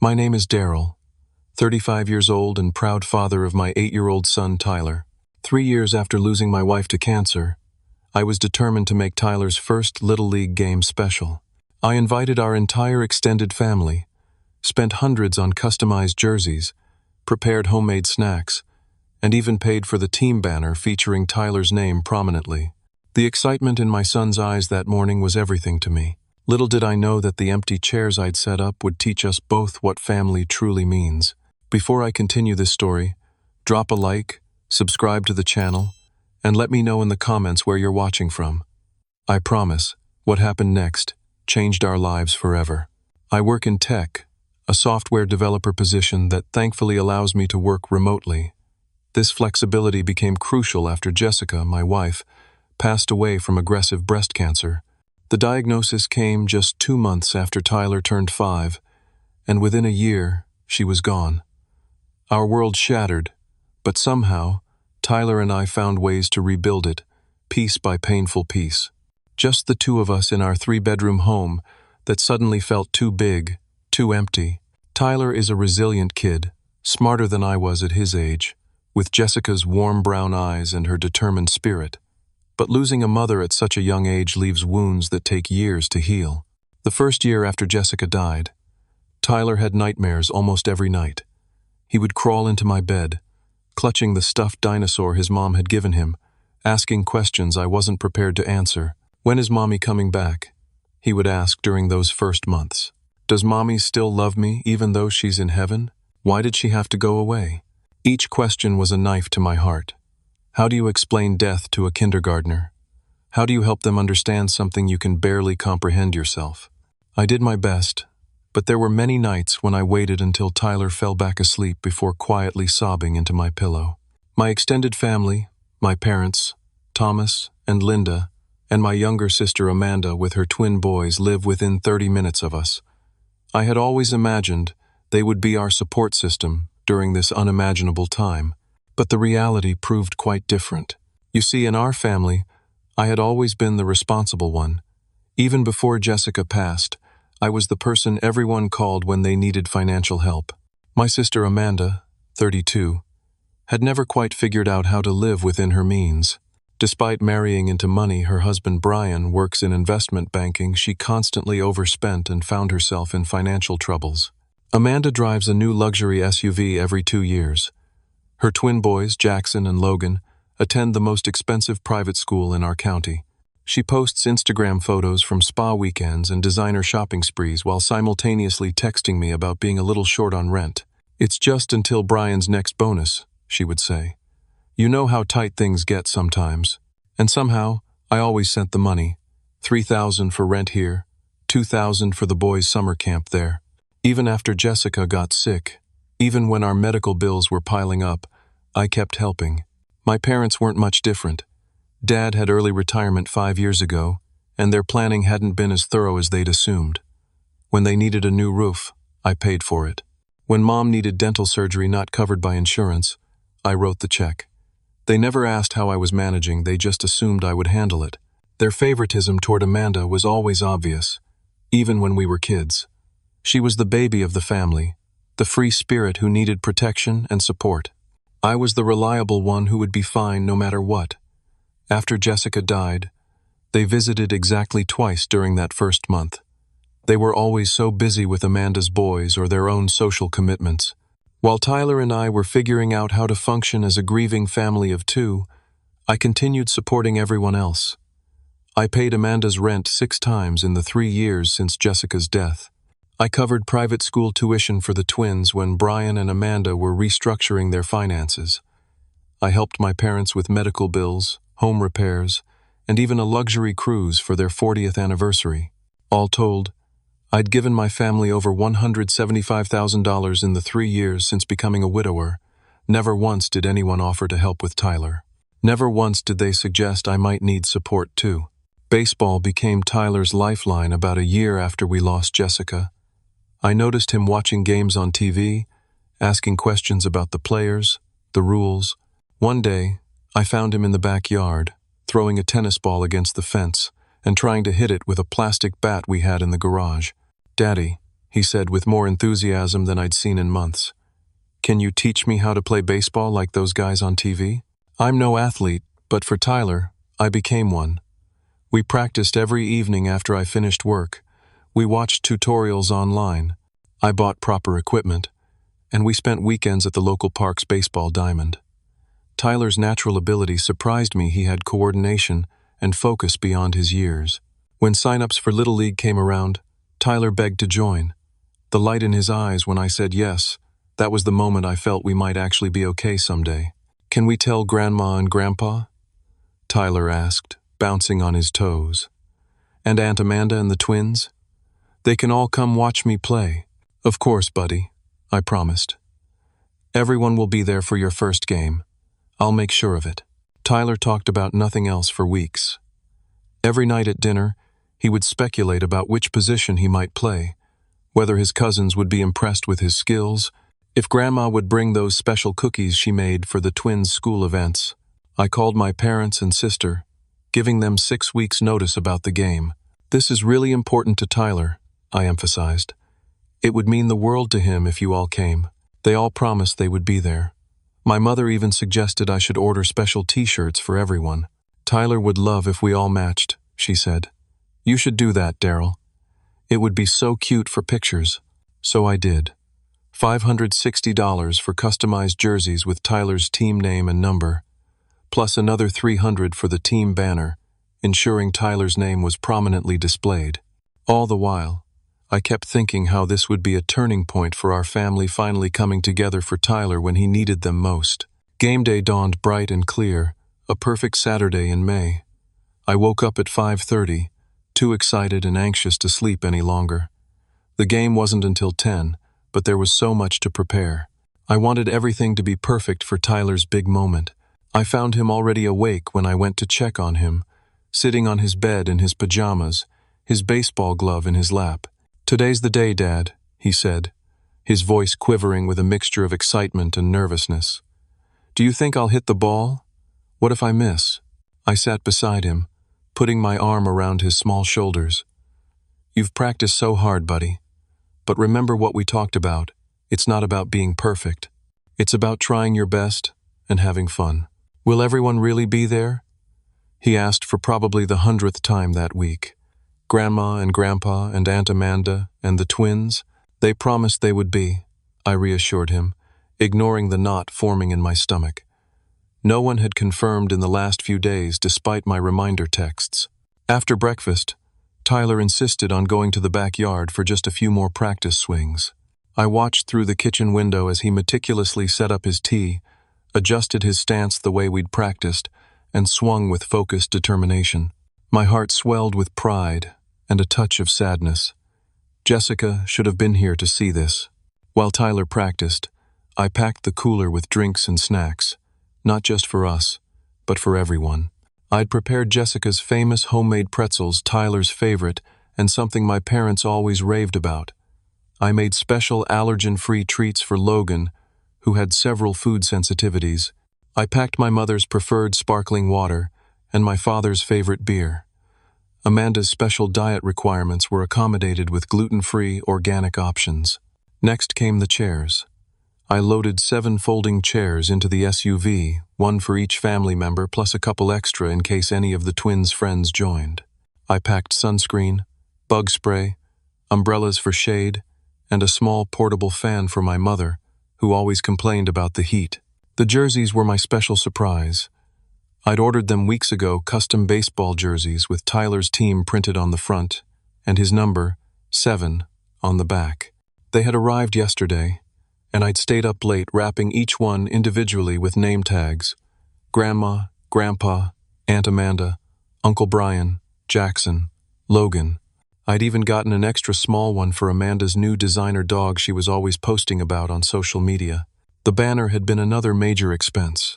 My name is Daryl, 35 years old and proud father of my 8-year-old son Tyler. 3 years after losing my wife to cancer, I was determined to make Tyler's first Little League game special. I invited our entire extended family, spent hundreds on customized jerseys, prepared homemade snacks, and even paid for the team banner featuring Tyler's name prominently. The excitement in my son's eyes that morning was everything to me. Little did I know that the empty chairs I'd set up would teach us both what family truly means. Before I continue this story, drop a like, subscribe to the channel, and let me know in the comments where you're watching from. I promise, what happened next changed our lives forever. I work in tech, a software developer position that thankfully allows me to work remotely. This flexibility became crucial after Jessica, my wife, passed away from aggressive breast cancer. The diagnosis came just 2 months after Tyler turned 5, and within a year, she was gone. Our world shattered, but somehow, Tyler and I found ways to rebuild it, piece by painful piece. Just the two of us in our 3-bedroom home that suddenly felt too big, too empty. Tyler is a resilient kid, smarter than I was at his age, with Jessica's warm brown eyes and her determined spirit. But losing a mother at such a young age leaves wounds that take years to heal. The first year after Jessica died, Tyler had nightmares almost every night. He would crawl into my bed, clutching the stuffed dinosaur his mom had given him, asking questions I wasn't prepared to answer. "When is Mommy coming back?" he would ask during those first months. "Does Mommy still love me even though she's in heaven? Why did she have to go away?" Each question was a knife to my heart. How do you explain death to a kindergartner? How do you help them understand something you can barely comprehend yourself? I did my best, but there were many nights when I waited until Tyler fell back asleep before quietly sobbing into my pillow. My extended family, my parents, Thomas and Linda, and my younger sister Amanda with her twin boys live within 30 minutes of us. I had always imagined they would be our support system during this unimaginable time, but the reality proved quite different. You see, in our family, I had always been the responsible one. Even before Jessica passed, I was the person everyone called when they needed financial help. My sister Amanda, 32, had never quite figured out how to live within her means. Despite marrying into money, her husband Brian works in investment banking. She constantly overspent and found herself in financial troubles. Amanda drives a new luxury SUV every 2 years. Her twin boys, Jackson and Logan, attend the most expensive private school in our county. She posts Instagram photos from spa weekends and designer shopping sprees while simultaneously texting me about being a little short on rent. "It's just until Brian's next bonus," she would say. "You know how tight things get sometimes." And somehow, I always sent the money. $3,000 for rent here, $2,000 for the boys' summer camp there. Even after Jessica got sick, even when our medical bills were piling up, I kept helping. My parents weren't much different. Dad had early retirement 5 years ago, and their planning hadn't been as thorough as they'd assumed. When they needed a new roof, I paid for it. When Mom needed dental surgery not covered by insurance, I wrote the check. They never asked how I was managing, they just assumed I would handle it. Their favoritism toward Amanda was always obvious, even when we were kids. She was the baby of the family, the free spirit who needed protection and support. I was the reliable one who would be fine no matter what. After Jessica died, they visited exactly twice during that first month. They were always so busy with Amanda's boys or their own social commitments. While Tyler and I were figuring out how to function as a grieving family of 2, I continued supporting everyone else. I paid Amanda's rent 6 times in the 3 years since Jessica's death. I covered private school tuition for the twins when Brian and Amanda were restructuring their finances. I helped my parents with medical bills, home repairs, and even a luxury cruise for their 40th anniversary. All told, I'd given my family over $175,000 in the 3 years since becoming a widower. Never once did anyone offer to help with Tyler. Never once did they suggest I might need support too. Baseball became Tyler's lifeline about a year after we lost Jessica. I noticed him watching games on TV, asking questions about the players, the rules. One day, I found him in the backyard, throwing a tennis ball against the fence and trying to hit it with a plastic bat we had in the garage. "Daddy, he said with more enthusiasm than I'd seen in months. "Can you teach me how to play baseball like those guys on TV?" I'm no athlete, but for Tyler, I became one. We practiced every evening after I finished work. We watched tutorials online. I bought proper equipment, and we spent weekends at the local park's baseball diamond. Tyler's natural ability surprised me. He had coordination and focus beyond his years. When sign-ups for Little League came around, Tyler begged to join. The light in his eyes when I said yes, that was the moment I felt we might actually be okay someday. "Can we tell Grandma and Grandpa?" Tyler asked, bouncing on his toes. "And Aunt Amanda and the twins? They can all come watch me play." "Of course, buddy," I promised. "Everyone will be there for your first game. I'll make sure of it." Tyler talked about nothing else for weeks. Every night at dinner, he would speculate about which position he might play, whether his cousins would be impressed with his skills, if Grandma would bring those special cookies she made for the twins' school events. I called my parents and sister, giving them 6 weeks' notice about the game. "This is really important to Tyler," I emphasized. "It would mean the world to him if you all came." They all promised they would be there. My mother even suggested I should order special t-shirts for everyone. "Tyler would love if we all matched," she said. "You should do that, Daryl. It would be so cute for pictures." So I did. $560 for customized jerseys with Tyler's team name and number, plus another $300 for the team banner, ensuring Tyler's name was prominently displayed. All the while, I kept thinking how this would be a turning point for our family finally coming together for Tyler when he needed them most. Game day dawned bright and clear, a perfect Saturday in May. I woke up at 5:30, too excited and anxious to sleep any longer. The game wasn't until 10, but there was so much to prepare. I wanted everything to be perfect for Tyler's big moment. I found him already awake when I went to check on him, sitting on his bed in his pajamas, his baseball glove in his lap. "Today's the day, Dad," he said, his voice quivering with a mixture of excitement and nervousness. "Do you think I'll hit the ball? What if I miss?" I sat beside him, putting my arm around his small shoulders. "You've practiced so hard, buddy. But remember what we talked about. It's not about being perfect. It's about trying your best and having fun." "Will everyone really be there?" he asked for probably the 100th time that week. Grandma and Grandpa and Aunt Amanda and the twins, they promised they would be, I reassured him, ignoring the knot forming in my stomach. No one had confirmed in the last few days despite my reminder texts. After breakfast, Tyler insisted on going to the backyard for just a few more practice swings. I watched through the kitchen window as he meticulously set up his tee, adjusted his stance the way we'd practiced, and swung with focused determination. My heart swelled with pride and a touch of sadness. Jessica should have been here to see this. While Tyler practiced, I packed the cooler with drinks and snacks, not just for us, but for everyone. I'd prepared Jessica's famous homemade pretzels, Tyler's favorite, and something my parents always raved about. I made special allergen-free treats for Logan, who had several food sensitivities. I packed my mother's preferred sparkling water and my father's favorite beer. Amanda's special diet requirements were accommodated with gluten-free, organic options. Next came the chairs. I loaded 7 folding chairs into the SUV, one for each family member plus a couple extra in case any of the twins' friends joined. I packed sunscreen, bug spray, umbrellas for shade, and a small portable fan for my mother, who always complained about the heat. The jerseys were my special surprise. I'd ordered them weeks ago, custom baseball jerseys with Tyler's team printed on the front and his number, 7, on the back. They had arrived yesterday, and I'd stayed up late wrapping each one individually with name tags. Grandma, Grandpa, Aunt Amanda, Uncle Brian, Jackson, Logan. I'd even gotten an extra small one for Amanda's new designer dog she was always posting about on social media. The banner had been another major expense.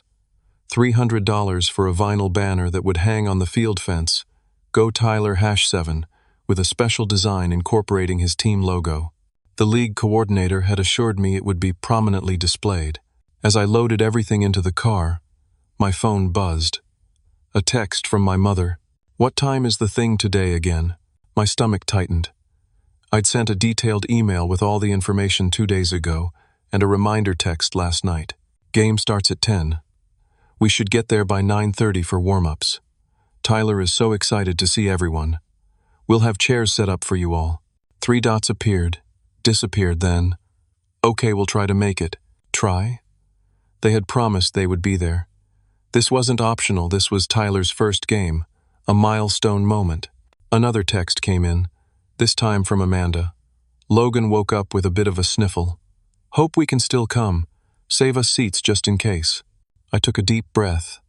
$300 for a vinyl banner that would hang on the field fence, Go Tyler #7, with a special design incorporating his team logo. The league coordinator had assured me it would be prominently displayed. As I loaded everything into the car, my phone buzzed. A text from my mother. "What time is the thing today again?" My stomach tightened. I'd sent a detailed email with all the information 2 days ago and a reminder text last night. Game starts at 10. We should get there by 9:30 for warm-ups. Tyler is so excited to see everyone. We'll have chairs set up for you all. 3 dots appeared, disappeared then. Okay, we'll try to make it. Try? They had promised they would be there. This wasn't optional, this was Tyler's first game, a milestone moment. Another text came in, this time from Amanda. Logan woke up with a bit of a sniffle. Hope we can still come. Save us seats just in case. I took a deep breath,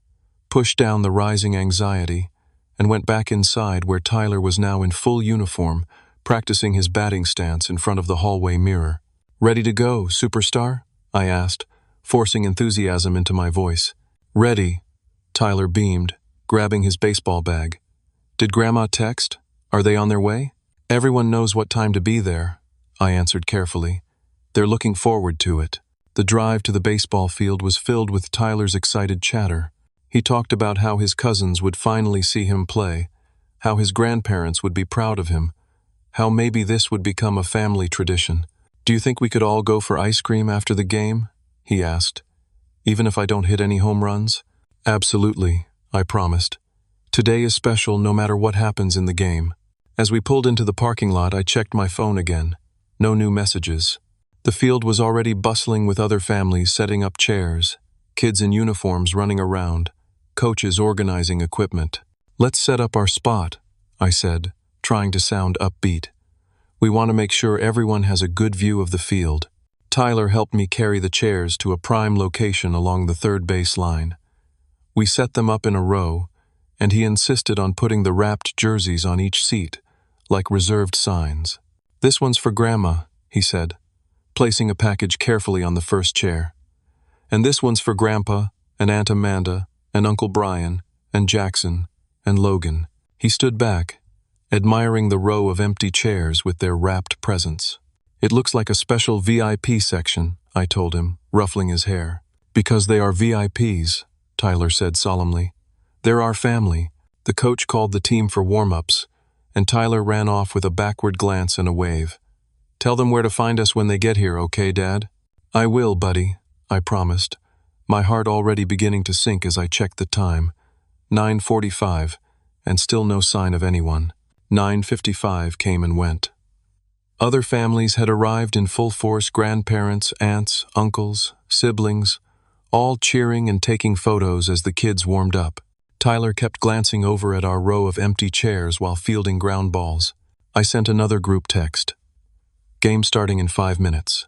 pushed down the rising anxiety, and went back inside where Tyler was now in full uniform, practicing his batting stance in front of the hallway mirror. Ready to go, superstar? I asked, forcing enthusiasm into my voice. Ready, Tyler beamed, grabbing his baseball bag. Did Grandma text? Are they on their way? Everyone knows what time to be there, I answered carefully. They're looking forward to it. The drive to the baseball field was filled with Tyler's excited chatter. He talked about how his cousins would finally see him play, how his grandparents would be proud of him, how maybe this would become a family tradition. Do you think we could all go for ice cream after the game? He asked. Even if I don't hit any home runs? Absolutely, I promised. Today is special no matter what happens in the game. As we pulled into the parking lot, I checked my phone again. No new messages. The field was already bustling with other families setting up chairs, kids in uniforms running around, coaches organizing equipment. Let's set up our spot, I said, trying to sound upbeat. We want to make sure everyone has a good view of the field. Tyler helped me carry the chairs to a prime location along the third base line. We set them up in a row, and he insisted on putting the wrapped jerseys on each seat, like reserved signs. This one's for Grandma, he said, placing a package carefully on the first chair. And this one's for Grandpa, and Aunt Amanda, and Uncle Brian, and Jackson, and Logan. He stood back, admiring the row of empty chairs with their wrapped presents. It looks like a special VIP section, I told him, ruffling his hair. Because they are VIPs, Tyler said solemnly. They're our family. The coach called the team for warm-ups, and Tyler ran off with a backward glance and a wave. Tell them where to find us when they get here, okay, Dad? I will, buddy, I promised, my heart already beginning to sink as I checked the time. 9:45, and still no sign of anyone. 9:55 came and went. Other families had arrived in full force, grandparents, aunts, uncles, siblings, all cheering and taking photos as the kids warmed up. Tyler kept glancing over at our row of empty chairs while fielding ground balls. I sent another group text. Game starting in 5 minutes.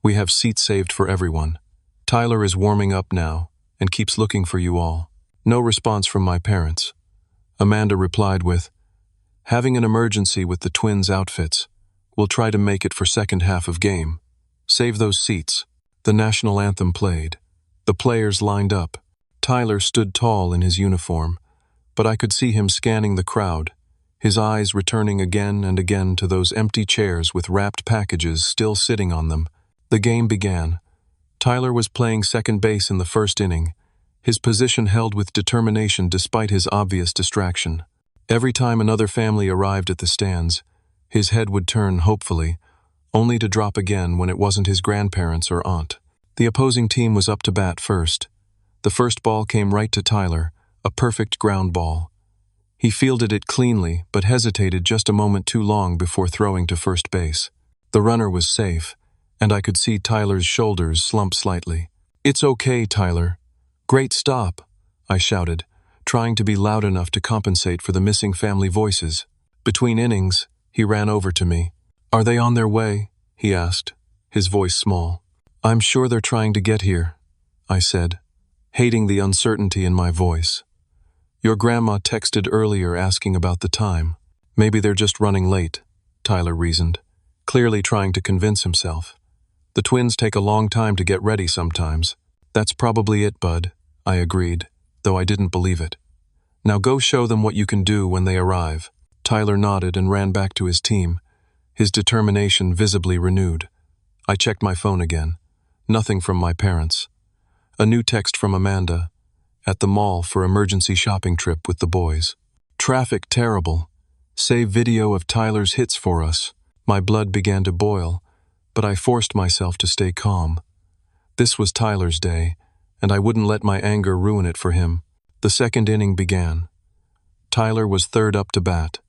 We have seats saved for everyone. Tyler is warming up now and keeps looking for you all. No response from my parents. Amanda replied with, having an emergency with the twins' outfits. We'll try to make it for second half of game. Save those seats. The national anthem played. The players lined up. Tyler stood tall in his uniform, but I could see him scanning the crowd, his eyes returning again and again to those empty chairs with wrapped packages still sitting on them. The game began. Tyler was playing second base in the first inning, his position held with determination despite his obvious distraction. Every time another family arrived at the stands, his head would turn hopefully, only to drop again when it wasn't his grandparents or aunt. The opposing team was up to bat first. The first ball came right to Tyler, a perfect ground ball. He fielded it cleanly, but hesitated just a moment too long before throwing to first base. The runner was safe, and I could see Tyler's shoulders slump slightly. It's okay, Tyler. Great stop, I shouted, trying to be loud enough to compensate for the missing family voices. Between innings, he ran over to me. Are they on their way? He asked, his voice small. I'm sure they're trying to get here, I said, hating the uncertainty in my voice. Your grandma texted earlier asking about the time. Maybe they're just running late, Tyler reasoned, clearly trying to convince himself. The twins take a long time to get ready sometimes. That's probably it, bud, I agreed, though I didn't believe it. Now go show them what you can do when they arrive. Tyler nodded and ran back to his team, his determination visibly renewed. I checked my phone again. Nothing from my parents. A new text from Amanda, at the mall for emergency shopping trip with the boys. Traffic terrible. Save video of Tyler's hits for us. My blood began to boil, but I forced myself to stay calm. This was Tyler's day, and I wouldn't let my anger ruin it for him. The second inning began. Tyler was third up to bat.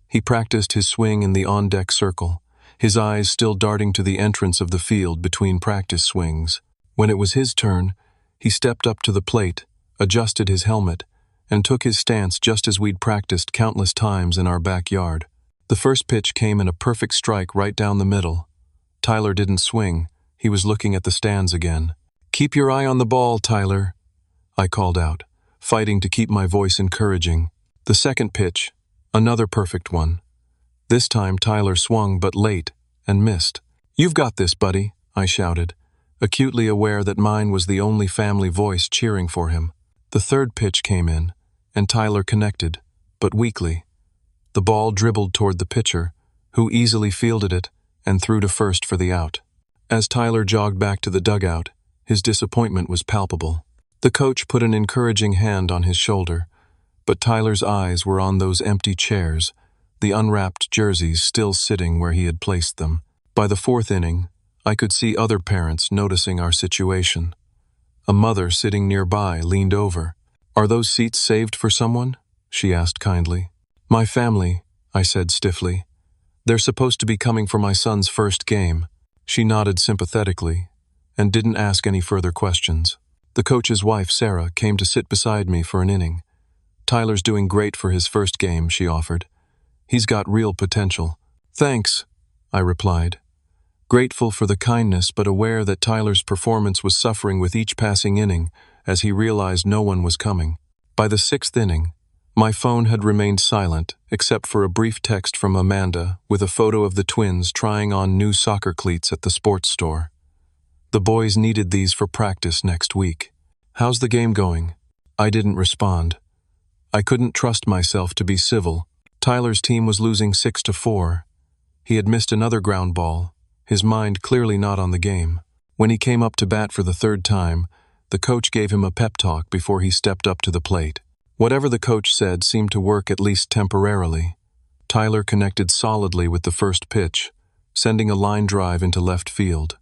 He practiced his swing in the on-deck circle, his eyes still darting to the entrance of the field between practice swings. When it was his turn, he stepped up to the plate, adjusted his helmet, and took his stance just as we'd practiced countless times in our backyard. The first pitch came in a perfect strike right down the middle. Tyler didn't swing. He was looking at the stands again. "Keep your eye on the ball, Tyler," I called out, fighting to keep my voice encouraging. The second pitch, another perfect one. This time Tyler swung but late and missed. "You've got this, buddy," I shouted, acutely aware that mine was the only family voice cheering for him. The third pitch came in, and Tyler connected, but weakly. The ball dribbled toward the pitcher, who easily fielded it and threw to first for the out. As Tyler jogged back to the dugout, his disappointment was palpable. The coach put an encouraging hand on his shoulder, but Tyler's eyes were on those empty chairs, the unwrapped jerseys still sitting where he had placed them. By the fourth inning, I could see other parents noticing our situation. A mother sitting nearby leaned over. "Are those seats saved for someone?" she asked kindly. "My family," I said stiffly. "They're supposed to be coming for my son's first game." She nodded sympathetically and didn't ask any further questions. The coach's wife, Sarah, came to sit beside me for an inning. "Tyler's doing great for his first game," she offered. "He's got real potential." "Thanks," I replied, grateful for the kindness but aware that Tyler's performance was suffering with each passing inning as he realized no one was coming. By the sixth inning, my phone had remained silent except for a brief text from Amanda with a photo of the twins trying on new soccer cleats at the sports store. The boys needed these for practice next week. "How's the game going?" I didn't respond. I couldn't trust myself to be civil. Tyler's team was losing 6-4. He had missed another ground ball, his mind clearly not on the game. When he came up to bat for the third time, the coach gave him a pep talk before he stepped up to the plate. Whatever the coach said seemed to work at least temporarily. Tyler connected solidly with the first pitch, sending a line drive into left field.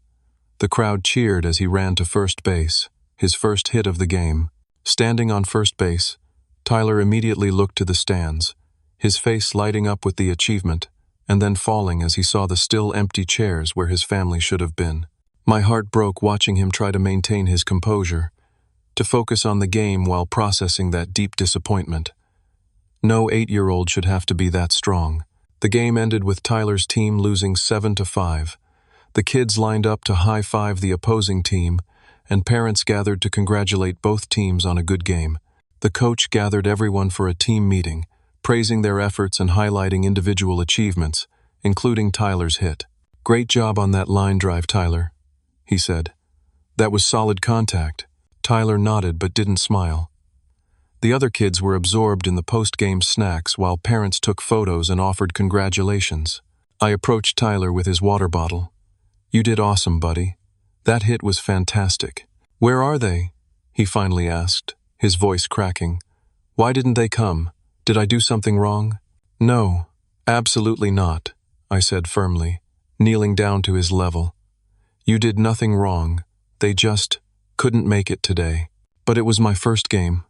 The crowd cheered as he ran to first base, his first hit of the game. Standing on first base, Tyler immediately looked to the stands, his face lighting up with the achievement, and then falling as he saw the still empty chairs where his family should have been. My heart broke watching him try to maintain his composure, to focus on the game while processing that deep disappointment. No 8-year-old should have to be that strong. The game ended with Tyler's team losing 7-5. The kids lined up to high-five the opposing team, and parents gathered to congratulate both teams on a good game. The coach gathered everyone for a team meeting, praising their efforts and highlighting individual achievements, including Tyler's hit. "Great job on that line drive, Tyler," he said. "That was solid contact." Tyler nodded but didn't smile. The other kids were absorbed in the post-game snacks while parents took photos and offered congratulations. I approached Tyler with his water bottle. "You did awesome, buddy. That hit was fantastic." "Where are they?" he finally asked, his voice cracking. "Why didn't they come? Did I do something wrong?" "No, absolutely not," I said firmly, kneeling down to his level. "You did nothing wrong. They just couldn't make it today." "But it was my first game,"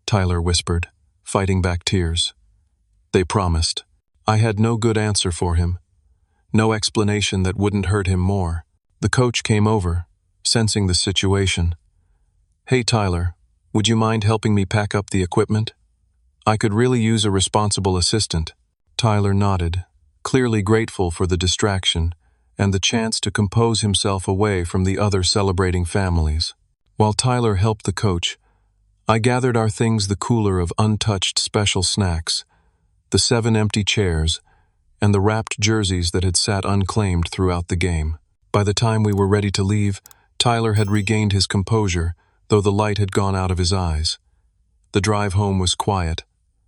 Tyler whispered, fighting back tears. They promised. I had no good answer for him, no explanation that wouldn't hurt him more. The coach came over, sensing the situation. "Hey, Tyler, would you mind helping me pack up the equipment? I could really use a responsible assistant." Tyler nodded, clearly grateful for the distraction and the chance to compose himself away from the other celebrating families. While Tyler helped the coach, I gathered our things, the cooler of untouched special snacks, the 7 empty chairs, and the wrapped jerseys that had sat unclaimed throughout the game. By the time we were ready to leave, Tyler had regained his composure, though the light had gone out of his eyes. The drive home was quiet,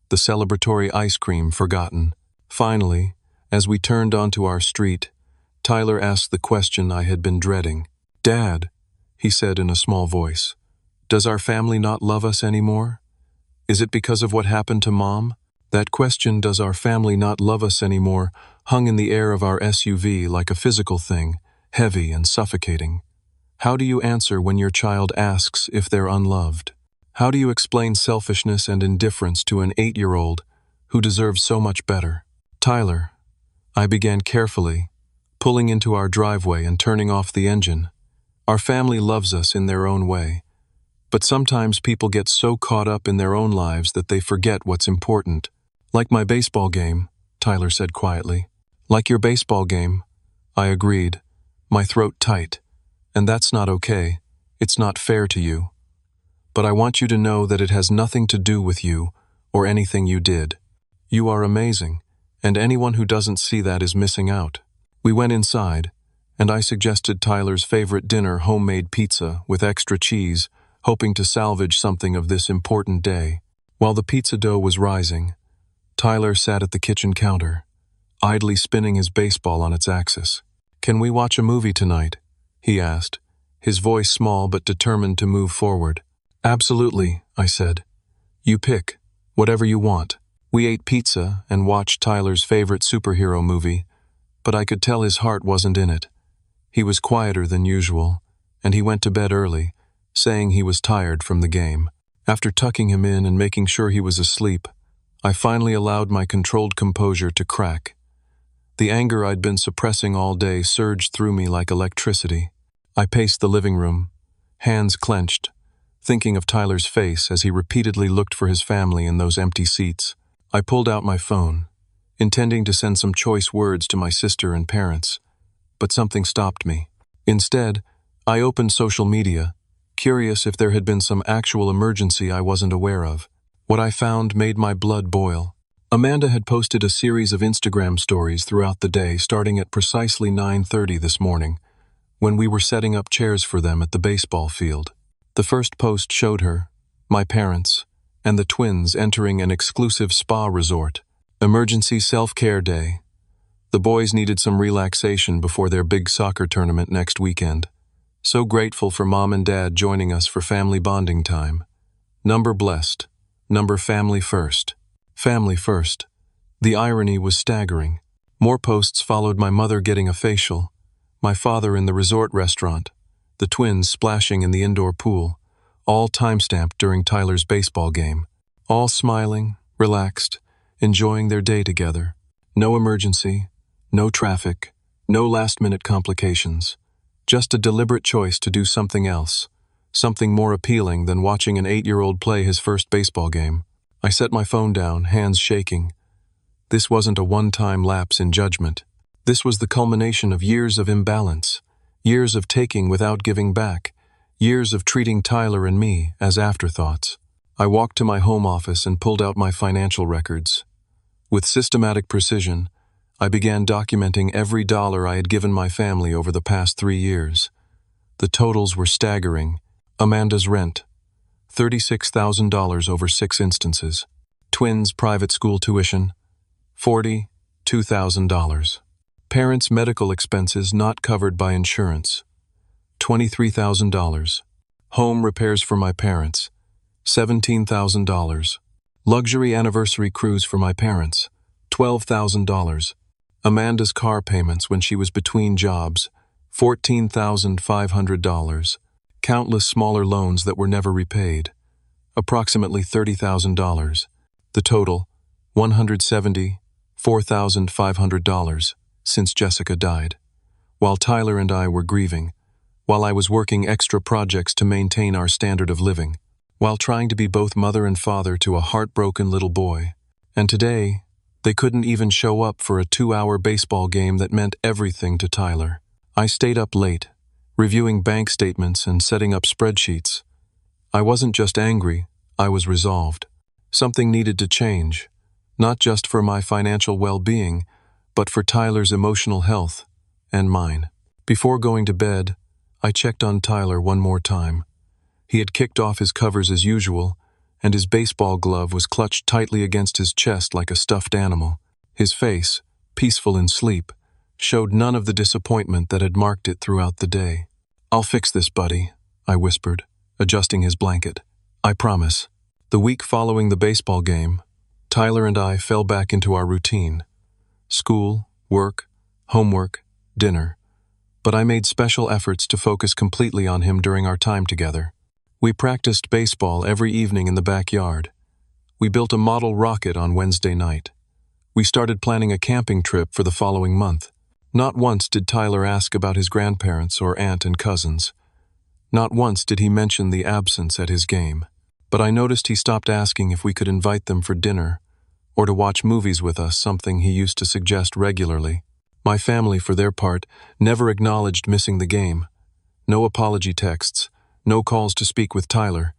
the celebratory ice cream forgotten. Finally, as we turned onto our street, Tyler asked the question I had been dreading. "Dad," he said in a small voice, "does our family not love us anymore? Is it because of what happened to Mom?" That question, "does our family not love us anymore?" hung in the air of our SUV like a physical thing, heavy and suffocating. How do you answer when your child asks if they're unloved? How do you explain selfishness and indifference to an 8-year-old who deserves so much better? Tyler, I began carefully, pulling into our driveway and turning off the engine. Our family loves us in their own way, but sometimes people get so caught up in their own lives that they forget what's important. Like my baseball game, Tyler said quietly. Like your baseball game, I agreed, my throat tight. And that's not okay. It's not fair to you. But I want you to know that it has nothing to do with you or anything you did. You are amazing, and anyone who doesn't see that is missing out. We went inside, and I suggested Tyler's favorite dinner, homemade pizza with extra cheese, hoping to salvage something of this important day. While the pizza dough was rising, Tyler sat at the kitchen counter, idly spinning his baseball on its axis. "Can we watch a movie tonight?" he asked, his voice small but determined to move forward. "Absolutely," I said. "You pick, whatever you want." We ate pizza and watched Tyler's favorite superhero movie, but I could tell his heart wasn't in it. He was quieter than usual, and he went to bed early, saying he was tired from the game. After tucking him in and making sure he was asleep, I finally allowed my controlled composure to crack. The anger I'd been suppressing all day surged through me like electricity. I paced the living room, hands clenched, thinking of Tyler's face as he repeatedly looked for his family in those empty seats. I pulled out my phone, intending to send some choice words to my sister and parents, but something stopped me. Instead, I opened social media, curious if there had been some actual emergency I wasn't aware of. What I found made my blood boil. Amanda had posted a series of Instagram stories throughout the day, starting at precisely 9:30 this morning, when we were setting up chairs for them at the baseball field. The first post showed her, my parents, and the twins entering an exclusive spa resort. Emergency self-care day. The boys needed some relaxation before their big soccer tournament next weekend. So grateful for Mom and Dad joining us for family bonding time. Number blessed. Number family first. Family first. The irony was staggering. More posts followed my mother getting a facial, my father in the resort restaurant, the twins splashing in the indoor pool, all timestamped during Tyler's baseball game. All smiling, relaxed, enjoying their day together. No emergency, no traffic, no last-minute complications. Just a deliberate choice to do something else, something more appealing than watching an 8-year-old play his first baseball game. I set my phone down, hands shaking. This wasn't a one-time lapse in judgment. This was the culmination of years of imbalance, years of taking without giving back, years of treating Tyler and me as afterthoughts. I walked to my home office and pulled out my financial records. With systematic precision, I began documenting every dollar I had given my family over the past 3 years. The totals were staggering. Amanda's rent, $36,000 over 6 instances. Twins' private school tuition, $42,000. Parents' medical expenses not covered by insurance, $23,000. Home repairs for my parents, $17,000. Luxury anniversary cruise for my parents, $12,000. Amanda's car payments when she was between jobs, $14,500. Countless smaller loans that were never repaid, approximately $30,000. The total, $174,500 since Jessica died. While Tyler and I were grieving, while I was working extra projects to maintain our standard of living, while trying to be both mother and father to a heartbroken little boy. And today, they couldn't even show up for a 2-hour baseball game that meant everything to Tyler. I stayed up late, reviewing bank statements and setting up spreadsheets. I wasn't just angry, I was resolved. Something needed to change, not just for my financial well-being, but for Tyler's emotional health and mine. Before going to bed, I checked on Tyler one more time. He had kicked off his covers as usual, and his baseball glove was clutched tightly against his chest like a stuffed animal. His face, peaceful in sleep, showed none of the disappointment that had marked it throughout the day. "I'll fix this, buddy," I whispered, adjusting his blanket. "I promise." The week following the baseball game, Tyler and I fell back into our routine. School, work, homework, dinner. But I made special efforts to focus completely on him during our time together. We practiced baseball every evening in the backyard. We built a model rocket on Wednesday night. We started planning a camping trip for the following month. Not once did Tyler ask about his grandparents or aunt and cousins. Not once did he mention the absence at his game. But I noticed he stopped asking if we could invite them for dinner or to watch movies with us, something he used to suggest regularly. My family, for their part, never acknowledged missing the game. No apology texts, no calls to speak with Tyler,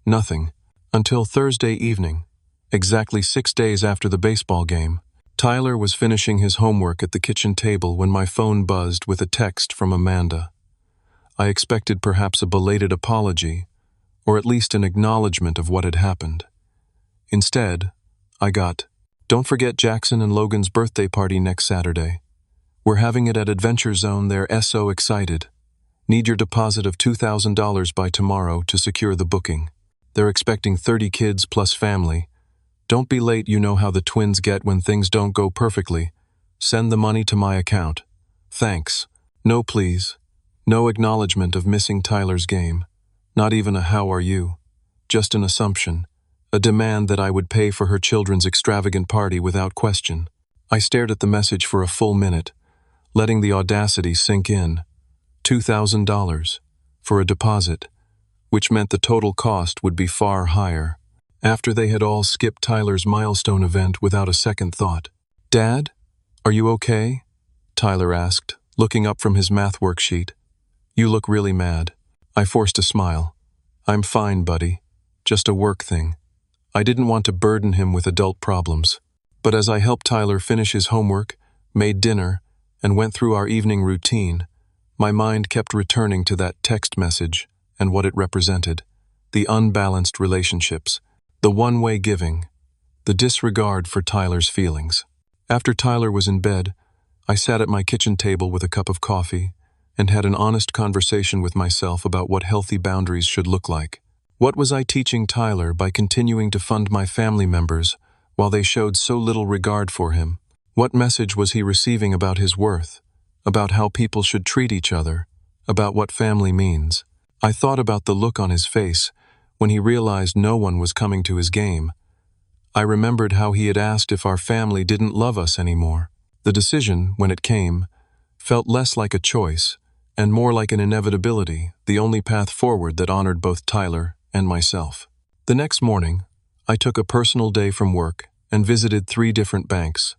nothing. Until Thursday evening, exactly 6 days after the baseball game. Tyler was finishing his homework at the kitchen table when my phone buzzed with a text from Amanda. I expected perhaps a belated apology, or at least an acknowledgement of what had happened. Instead, I got, "Don't forget Jackson and Logan's birthday party next Saturday. We're having it at Adventure Zone, they're so excited. Need your deposit of $2,000 by tomorrow to secure the booking. They're expecting 30 kids plus family. Don't be late, you know how the twins get when things don't go perfectly. Send the money to my account. Thanks." No please. No acknowledgement of missing Tyler's game. Not even a "how are you?" Just an assumption. A demand that I would pay for her children's extravagant party without question. I stared at the message for a full minute, letting the audacity sink in. $2,000 for a deposit, which meant the total cost would be far higher. After they had all skipped Tyler's milestone event without a second thought. "Dad, are you okay?" Tyler asked, looking up from his math worksheet. "You look really mad." I forced a smile. "I'm fine, buddy. Just a work thing." I didn't want to burden him with adult problems. But as I helped Tyler finish his homework, made dinner, and went through our evening routine, my mind kept returning to that text message and what it represented. The unbalanced relationships, the one-way giving, the disregard for Tyler's feelings. After Tyler was in bed, I sat at my kitchen table with a cup of coffee and had an honest conversation with myself about what healthy boundaries should look like. What was I teaching Tyler by continuing to fund my family members while they showed so little regard for him? What message was he receiving about his worth, about how people should treat each other, about what family means? I thought about the look on his face when he realized no one was coming to his game. I remembered how he had asked if our family didn't love us anymore. The decision, when it came, felt less like a choice and more like an inevitability, the only path forward that honored both Tyler and myself. The next morning, I took a personal day from work and visited 3 different banks.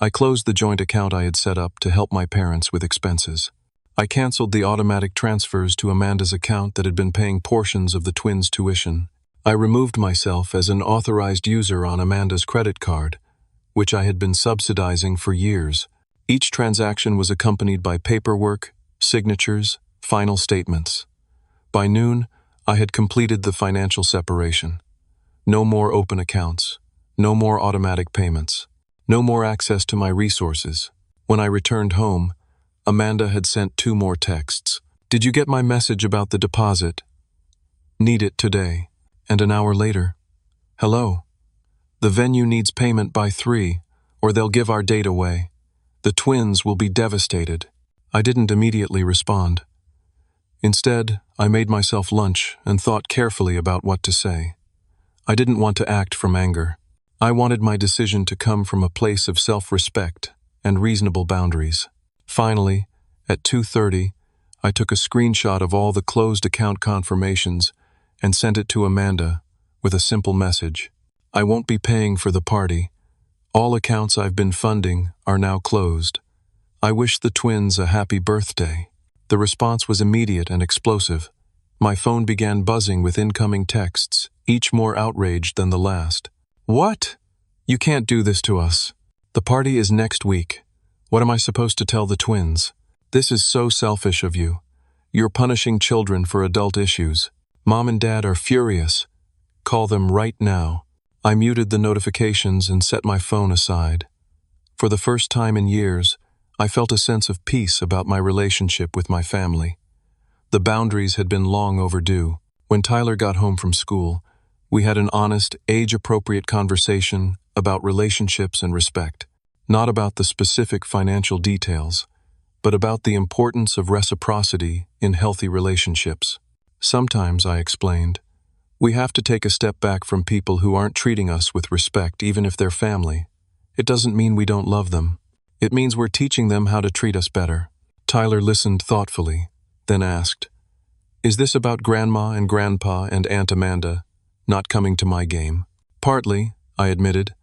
I closed the joint account I had set up to help my parents with expenses. I canceled the automatic transfers to Amanda's account that had been paying portions of the twins' tuition. I removed myself as an authorized user on Amanda's credit card, which I had been subsidizing for years. Each transaction was accompanied by paperwork, signatures, final statements. By noon, I had completed the financial separation. No more open accounts, no more automatic payments, no more access to my resources. When I returned home, Amanda had sent 2 more texts. "Did you get my message about the deposit? Need it today." And an hour later, "Hello. The venue needs payment by 3, or they'll give our date away. The twins will be devastated." I didn't immediately respond. Instead, I made myself lunch and thought carefully about what to say. I didn't want to act from anger. I wanted my decision to come from a place of self-respect and reasonable boundaries. Finally, at 2:30, I took a screenshot of all the closed account confirmations and sent it to Amanda with a simple message. "I won't be paying for the party. All accounts I've been funding are now closed. I wish the twins a happy birthday." The response was immediate and explosive. My phone began buzzing with incoming texts, each more outraged than the last. "What? You can't do this to us. The party is next week. What am I supposed to tell the twins? This is so selfish of you. You're punishing children for adult issues. Mom and Dad are furious. Call them right now." I muted the notifications and set my phone aside. For the first time in years, I felt a sense of peace about my relationship with my family. The boundaries had been long overdue. When Tyler got home from school, we had an honest, age-appropriate conversation about relationships and respect. not about the specific financial details, but about the importance of reciprocity in healthy relationships. Sometimes, I explained, we have to take a step back from people who aren't treating us with respect, even if they're family. It doesn't mean we don't love them. It means we're teaching them how to treat us better. Tyler listened thoughtfully, then asked, "Is this about Grandma and Grandpa and Aunt Amanda not coming to my game?" "Partly," I admitted.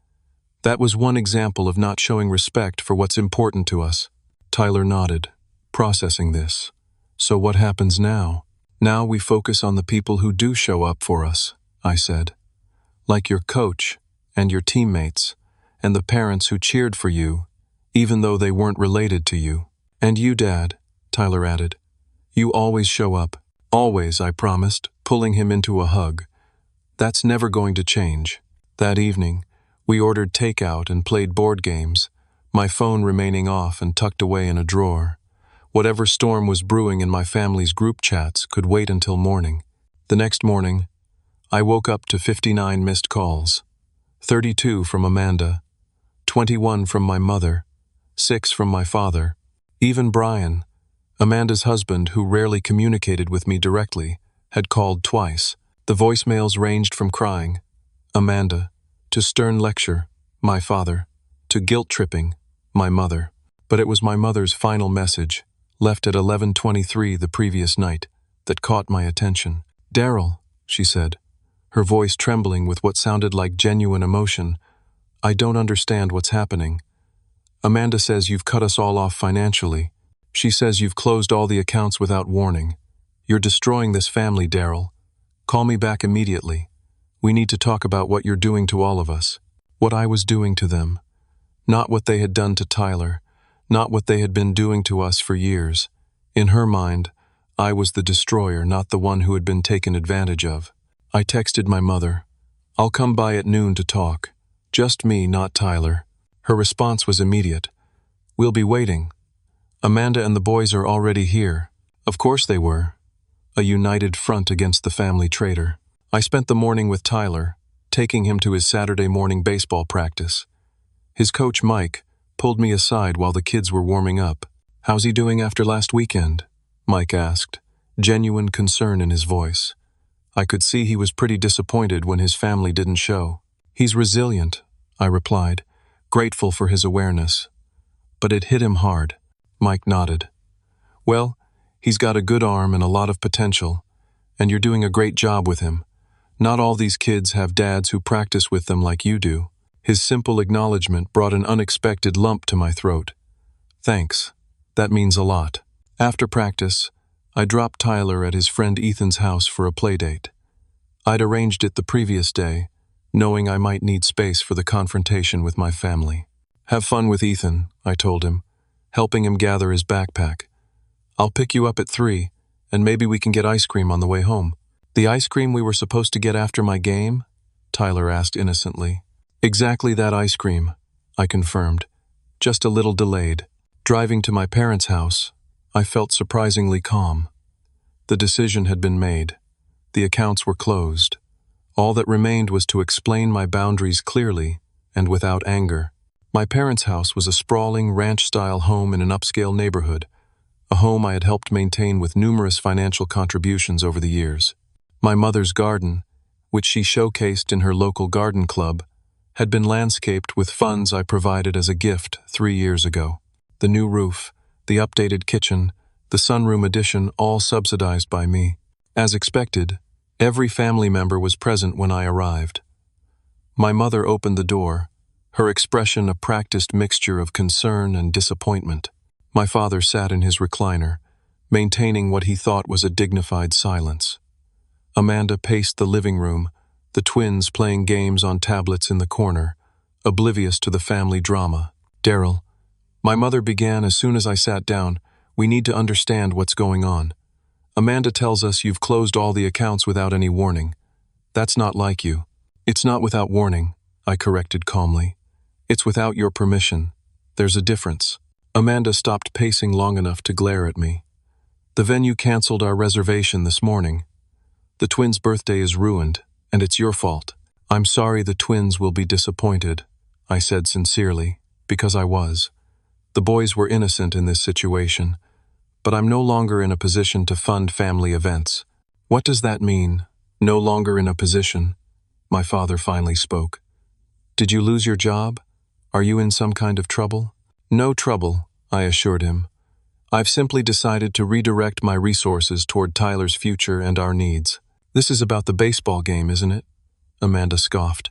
"That was one example of not showing respect for what's important to us." Tyler nodded, processing this. "So what happens now?" "Now we focus on the people who do show up for us," I said. "Like your coach and your teammates and the parents who cheered for you, even though they weren't related to you. And you, Dad," Tyler added. "You always show up." "Always," I promised, pulling him into a hug. "That's never going to change." That evening, we ordered takeout and played board games, my phone remaining off and tucked away in a drawer. Whatever storm was brewing in my family's group chats could wait until morning. The next morning, I woke up to 59 missed calls. 32 from Amanda, 21 from my mother, 6 from my father. Even Brian, Amanda's husband, who rarely communicated with me directly, had called twice. The voicemails ranged from crying, Amanda, to stern lecture, my father, to guilt-tripping, my mother. But it was my mother's final message, left at 11:23 the previous night, that caught my attention. "Daryl," she said, her voice trembling with what sounded like genuine emotion, "I don't understand what's happening. Amanda says you've cut us all off financially. She says you've closed all the accounts without warning. You're destroying this family, Daryl. Call me back immediately. We need to talk about what you're doing to all of us." What I was doing to them. Not what they had done to Tyler. Not what they had been doing to us for years. In her mind, I was the destroyer, not the one who had been taken advantage of. I texted my mother, "I'll come by at noon to talk. Just me, not Tyler." Her response was immediate. "We'll be waiting. Amanda and the boys are already here." Of course they were. A united front against the family traitor. I spent the morning with Tyler, taking him to his Saturday morning baseball practice. His coach, Mike, pulled me aside while the kids were warming up. "How's he doing after last weekend?" Mike asked, genuine concern in his voice. I could see he was pretty disappointed when his family didn't show. "He's resilient," I replied, grateful for his awareness. "But it hit him hard." Mike nodded. "Well, he's got a good arm and a lot of potential, and you're doing a great job with him. Not all these kids have dads who practice with them like you do." His simple acknowledgement brought an unexpected lump to my throat. "Thanks. That means a lot." After practice, I dropped Tyler at his friend Ethan's house for a playdate. I'd arranged it the previous day, knowing I might need space for the confrontation with my family. "Have fun with Ethan," I told him, helping him gather his backpack. "I'll pick you up at 3, and maybe we can get ice cream on the way home." "The ice cream we were supposed to get after my game?" Tyler asked innocently. "Exactly that ice cream," I confirmed, just a little delayed. Driving to my parents' house, I felt surprisingly calm. The decision had been made. The accounts were closed. All that remained was to explain my boundaries clearly and without anger. My parents' house was a sprawling ranch-style home in an upscale neighborhood, a home I had helped maintain with numerous financial contributions over the years. My mother's garden, which she showcased in her local garden club, had been landscaped with funds I provided as a gift 3 years ago. The new roof, the updated kitchen, the sunroom addition, all subsidized by me. As expected, every family member was present when I arrived. My mother opened the door, her expression a practiced mixture of concern and disappointment. My father sat in his recliner, maintaining what he thought was a dignified silence. Amanda paced the living room, the twins playing games on tablets in the corner, oblivious to the family drama. "Daryl," my mother began as soon as I sat down, "we need to understand what's going on. Amanda tells us you've closed all the accounts without any warning. That's not like you." "It's not without warning," I corrected calmly. "It's without your permission. There's a difference." Amanda stopped pacing long enough to glare at me. "The venue canceled our reservation this morning. The twins' birthday is ruined, and it's your fault." "I'm sorry the twins will be disappointed," I said sincerely. because I was. The boys were innocent in this situation, but I'm no longer in a position to fund family events. What does that mean, no longer in a position? My father finally spoke. Did you lose your job? Are you in some kind of trouble? No trouble, I assured him. I've simply decided to redirect my resources toward Tyler's future and our needs. This is about the baseball game, isn't it? Amanda scoffed.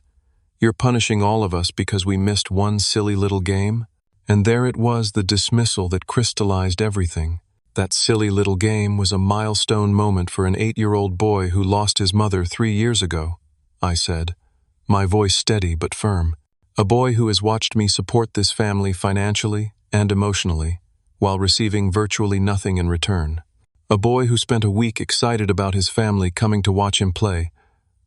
You're punishing all of us because we missed one silly little game? And there it was, the dismissal that crystallized everything. That silly little game was a milestone moment for an 8-year-old boy who lost his mother 3 years ago, I said, my voice steady but firm. A boy who has watched me support this family financially and emotionally, while receiving virtually nothing in return. A boy who spent a week excited about his family coming to watch him play,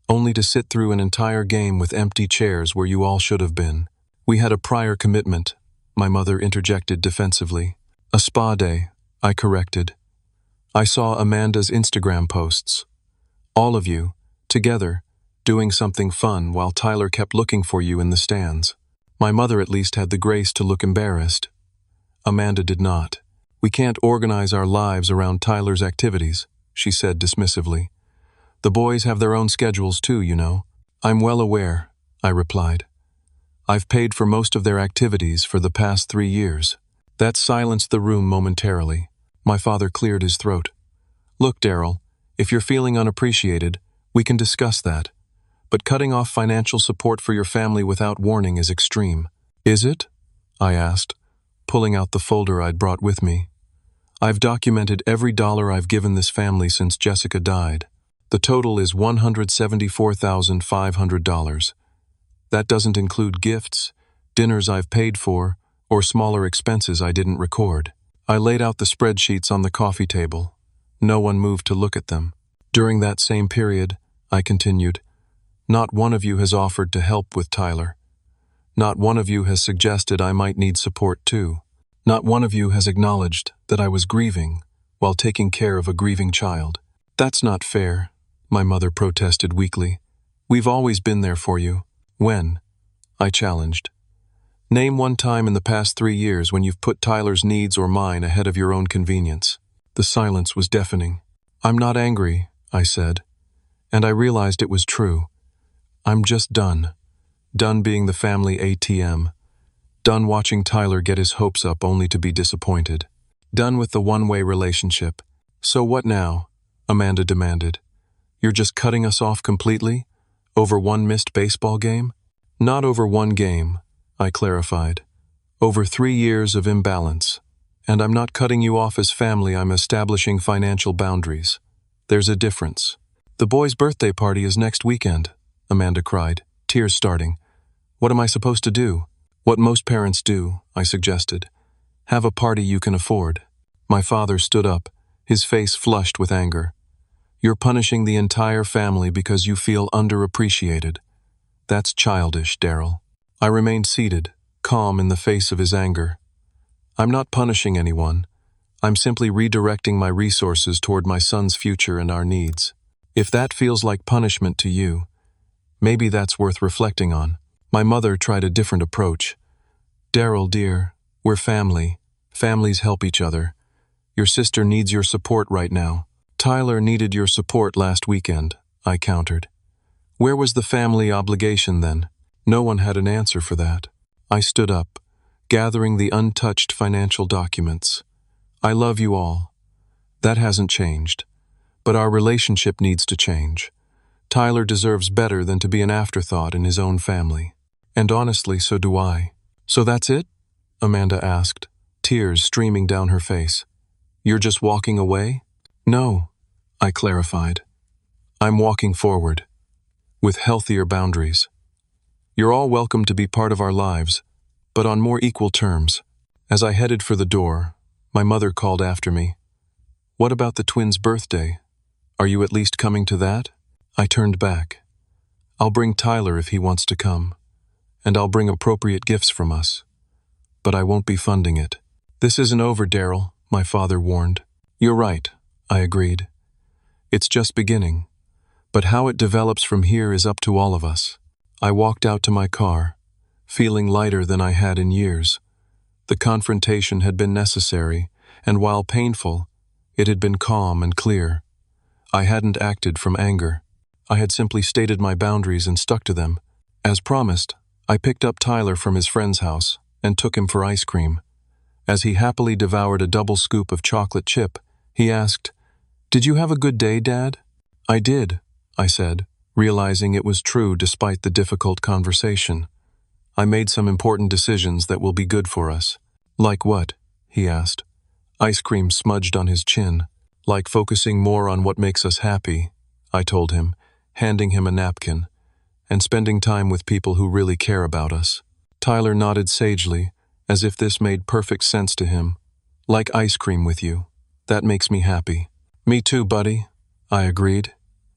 only to sit through an entire game with empty chairs where you all should have been. We had a prior commitment, my mother interjected defensively. A spa day, I corrected. I saw Amanda's Instagram posts. All of you, together, doing something fun while Tyler kept looking for you in the stands. My mother at least had the grace to look embarrassed. Amanda did not. We can't organize our lives around Tyler's activities, she said dismissively. The boys have their own schedules too, you know. I'm well aware, I replied. I've paid for most of their activities for the past 3 years. That silenced the room momentarily. My father cleared his throat. Look, Daryl, if you're feeling unappreciated, we can discuss that. But cutting off financial support for your family without warning is extreme. Is it? I asked, pulling out the folder I'd brought with me. I've documented every dollar I've given this family since Jessica died. The total is $174,500. That doesn't include gifts, dinners I've paid for, or smaller expenses I didn't record. I laid out the spreadsheets on the coffee table. No one moved to look at them. During that same period, I continued, not one of you has offered to help with Tyler. Not one of you has suggested I might need support too. Not one of you has acknowledged that I was grieving while taking care of a grieving child. That's not fair, my mother protested weakly. We've always been there for you. When? I challenged. Name one time in the past 3 years when you've put Tyler's needs or mine ahead of your own convenience. The silence was deafening. I'm not angry, I said. And I realized it was true. I'm just done. Done being the family ATM. Done watching Tyler get his hopes up only to be disappointed. Done with the one-way relationship. So what now? Amanda demanded. You're just cutting us off completely? Over one missed baseball game? Not over one game, I clarified. Over 3 years of imbalance. And I'm not cutting you off as family, I'm establishing financial boundaries. There's a difference. The boy's birthday party is next weekend, Amanda cried, tears starting. What am I supposed to do? What most parents do, I suggested. Have a party you can afford. My father stood up, his face flushed with anger. You're punishing the entire family because you feel underappreciated. That's childish, Daryl. I remained seated, calm in the face of his anger. I'm not punishing anyone. I'm simply redirecting my resources toward my son's future and our needs. If that feels like punishment to you, maybe that's worth reflecting on. My mother tried a different approach. Daryl, dear, we're family. Families help each other. Your sister needs your support right now. Tyler needed your support last weekend, I countered. Where was the family obligation then? No one had an answer for that. I stood up, gathering the untouched financial documents. I love you all. That hasn't changed. But our relationship needs to change. Tyler deserves better than to be an afterthought in his own family. And honestly, so do I. So that's it? Amanda asked, tears streaming down her face. You're just walking away? No, I clarified. I'm walking forward, with healthier boundaries. You're all welcome to be part of our lives, but on more equal terms. As I headed for the door, my mother called after me. What about the twins' birthday? Are you at least coming to that? I turned back. I'll bring Tyler if he wants to come, and I'll bring appropriate gifts from us. But I won't be funding it. This isn't over, Daryl, my father warned. You're right, I agreed. It's just beginning. But how it develops from here is up to all of us. I walked out to my car, feeling lighter than I had in years. The confrontation had been necessary, and while painful, it had been calm and clear. I hadn't acted from anger. I had simply stated my boundaries and stuck to them. As promised, I picked up Tyler from his friend's house and took him for ice cream. As he happily devoured a double scoop of chocolate chip, he asked, "Did you have a good day, Dad?" "I did," I said, realizing it was true despite the difficult conversation. "I made some important decisions that will be good for us." "Like what?" he asked. Ice cream smudged on his chin. "Like focusing more on what makes us happy," I told him, handing him a napkin, "and spending time with people who really care about us." Tyler nodded sagely, as if this made perfect sense to him. "Like ice cream with you. That makes me happy." "Me too, buddy," I agreed.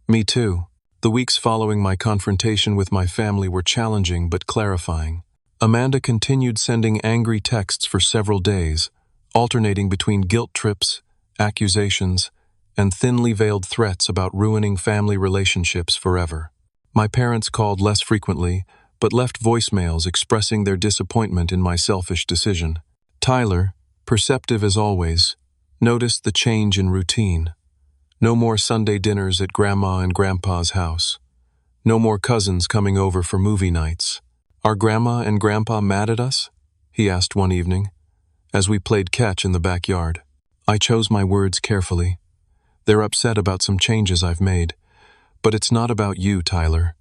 "Me too." The weeks following my confrontation with my family were challenging but clarifying. Amanda continued sending angry texts for several days, alternating between guilt trips, accusations, and thinly veiled threats about ruining family relationships forever. My parents called less frequently, but left voicemails expressing their disappointment in my selfish decision. Tyler, perceptive as always, noticed the change in routine. No more Sunday dinners at Grandma and Grandpa's house. No more cousins coming over for movie nights. "Are Grandma and Grandpa mad at us?" he asked one evening, as we played catch in the backyard. I chose my words carefully. "They're upset about some changes I've made. But it's not about you, Tyler.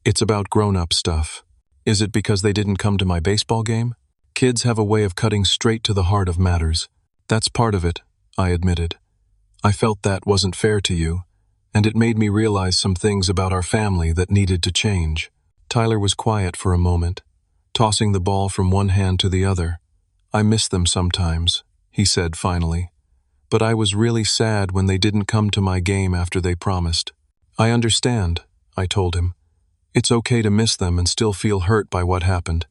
It's about grown-up stuff." "Is it because they didn't come to my baseball game?" "Kids have a way of cutting straight to the heart of matters." "That's part of it," I admitted. "I felt that wasn't fair to you, and it made me realize some things about our family that needed to change." Tyler was quiet for a moment, tossing the ball from one hand to the other. "I miss them sometimes," he said finally. "But I was really sad when they didn't come to my game after they promised." "I understand," I told him. "It's okay to miss them and still feel hurt by what happened.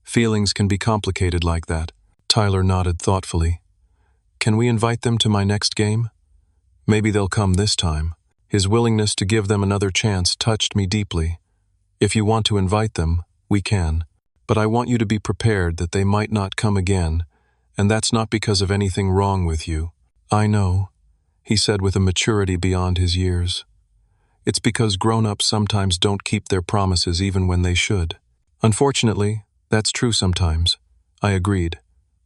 Feelings can be complicated like that." Tyler nodded thoughtfully. "Can we invite them to my next game? Maybe they'll come this time." His willingness to give them another chance touched me deeply. "If you want to invite them, we can. But I want you to be prepared that they might not come again, and that's not because of anything wrong with you." "I know," he said with a maturity beyond his years. "It's because grown-ups sometimes don't keep their promises even when they should." "Unfortunately, that's true sometimes," I agreed,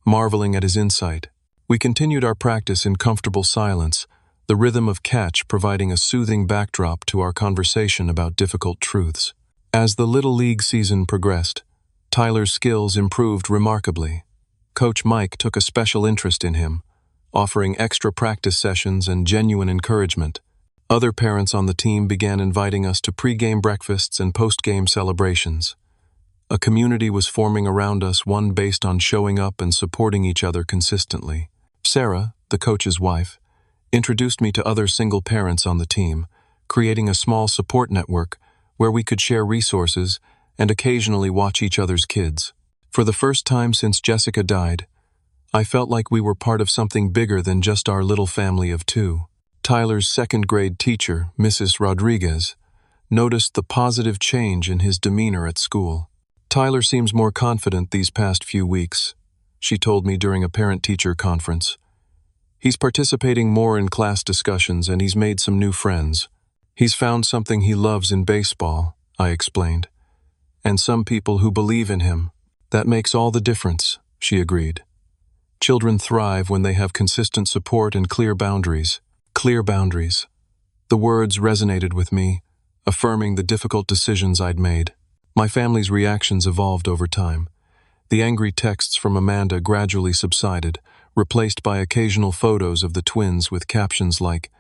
marveling at his insight. We continued our practice in comfortable silence, the rhythm of catch providing a soothing backdrop to our conversation about difficult truths. As the Little League season progressed, Tyler's skills improved remarkably. Coach Mike took a special interest in him, offering extra practice sessions and genuine encouragement. Other parents on the team began inviting us to pre-game breakfasts and post-game celebrations. A community was forming around us, one based on showing up and supporting each other consistently. Sarah, the coach's wife, introduced me to other single parents on the team, creating a small support network where we could share resources and occasionally watch each other's kids. For the first time since Jessica died, I felt like we were part of something bigger than just our little family of two. Tyler's second-grade teacher, Mrs. Rodriguez, noticed the positive change in his demeanor at school. "Tyler seems more confident these past few weeks," she told me during a parent-teacher conference. "He's participating more in class discussions and he's made some new friends. He's found something he loves in baseball," I explained. "And some people who believe in him. That makes all the difference," she agreed. "Children thrive when they have consistent support and clear boundaries." Clear boundaries. The words resonated with me, affirming the difficult decisions I'd made. My family's reactions evolved over time. The angry texts from Amanda gradually subsided, replaced by occasional photos of the twins with captions like,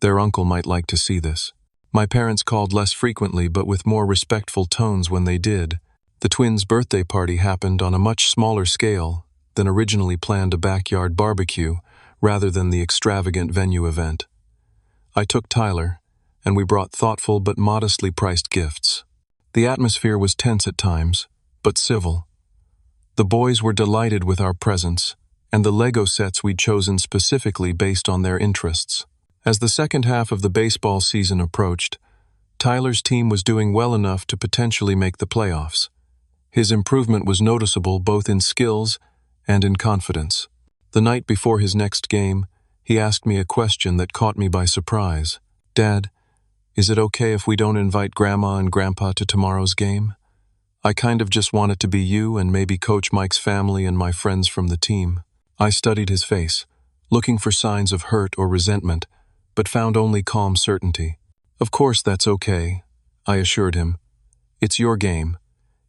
"Their uncle might like to see this." My parents called less frequently but with more respectful tones when they did. The twins' birthday party happened on a much smaller scale than originally planned, a backyard barbecue rather than the extravagant venue event. I took Tyler, and we brought thoughtful but modestly priced gifts. The atmosphere was tense at times, but civil. The boys were delighted with our presence, and the Lego sets we'd chosen specifically based on their interests. As the second half of the baseball season approached, Tyler's team was doing well enough to potentially make the playoffs. His improvement was noticeable both in skills and in confidence. The night before his next game, he asked me a question that caught me by surprise. "Dad, is it okay if we don't invite Grandma and Grandpa to tomorrow's game? I kind of just want it to be you and maybe Coach Mike's family and my friends from the team." I studied his face, looking for signs of hurt or resentment, but found only calm certainty. "Of course that's okay," I assured him. "It's your game.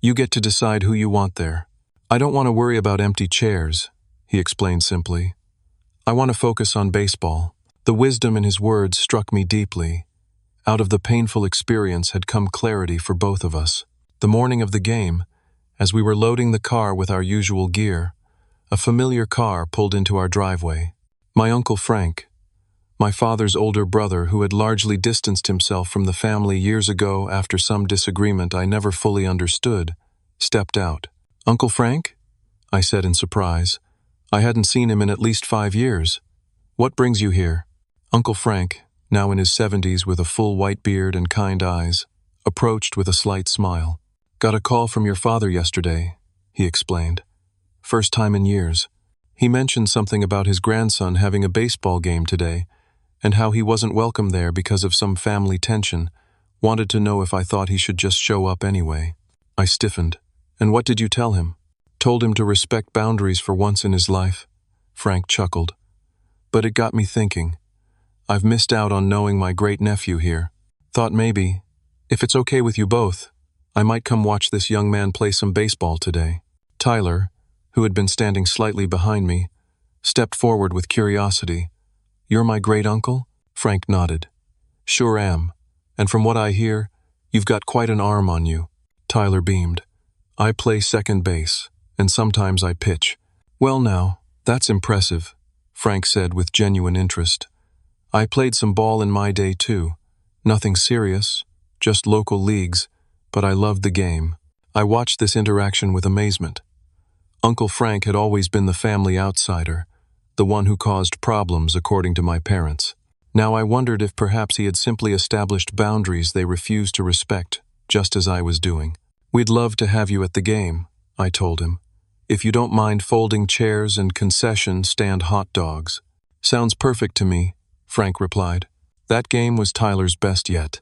You get to decide who you want there." "I don't want to worry about empty chairs," he explained simply. "I want to focus on baseball." The wisdom in his words struck me deeply. Out of the painful experience had come clarity for both of us. The morning of the game, as we were loading the car with our usual gear, a familiar car pulled into our driveway. My Uncle Frank, my father's older brother who had largely distanced himself from the family years ago after some disagreement I never fully understood, stepped out. "Uncle Frank?" I said in surprise. I hadn't seen him in at least 5 years. "What brings you here?" Uncle Frank, now in his 70s with a full white beard and kind eyes, approached with a slight smile. "Got a call from your father yesterday," he explained. "First time in years. He mentioned something about his grandson having a baseball game today, and how he wasn't welcome there because of some family tension. Wanted to know if I thought he should just show up anyway." I stiffened. "And what did you tell him?" "Told him to respect boundaries for once in his life," Frank chuckled. "But it got me thinking. I've missed out on knowing my great-nephew here. Thought maybe, if it's okay with you both, I might come watch this young man play some baseball today." Tyler, who had been standing slightly behind me, stepped forward with curiosity. "You're my great-uncle?" Frank nodded. "Sure am. And from what I hear, you've got quite an arm on you." Tyler beamed. "I play second base, and sometimes I pitch." "Well now, that's impressive," Frank said with genuine interest. "I played some ball in my day too. Nothing serious, just local leagues, but I loved the game." I watched this interaction with amazement. Uncle Frank had always been the family outsider, the one who caused problems according to my parents. Now I wondered if perhaps he had simply established boundaries they refused to respect, just as I was doing. "We'd love to have you at the game," I told him. "If you don't mind folding chairs and concession stand hot dogs." "Sounds perfect to me," Frank replied. That game was Tyler's best yet.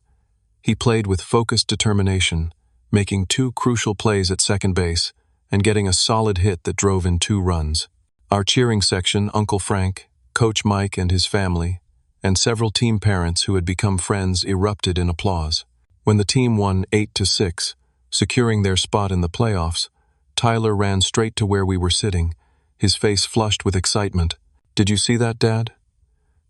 He played with focused determination, making 2 crucial plays at second base and getting a solid hit that drove in 2 runs. Our cheering section, Uncle Frank, Coach Mike and his family, and several team parents who had become friends erupted in applause. When the team won 8-6, securing their spot in the playoffs, Tyler ran straight to where we were sitting, his face flushed with excitement. "Did you see that, Dad?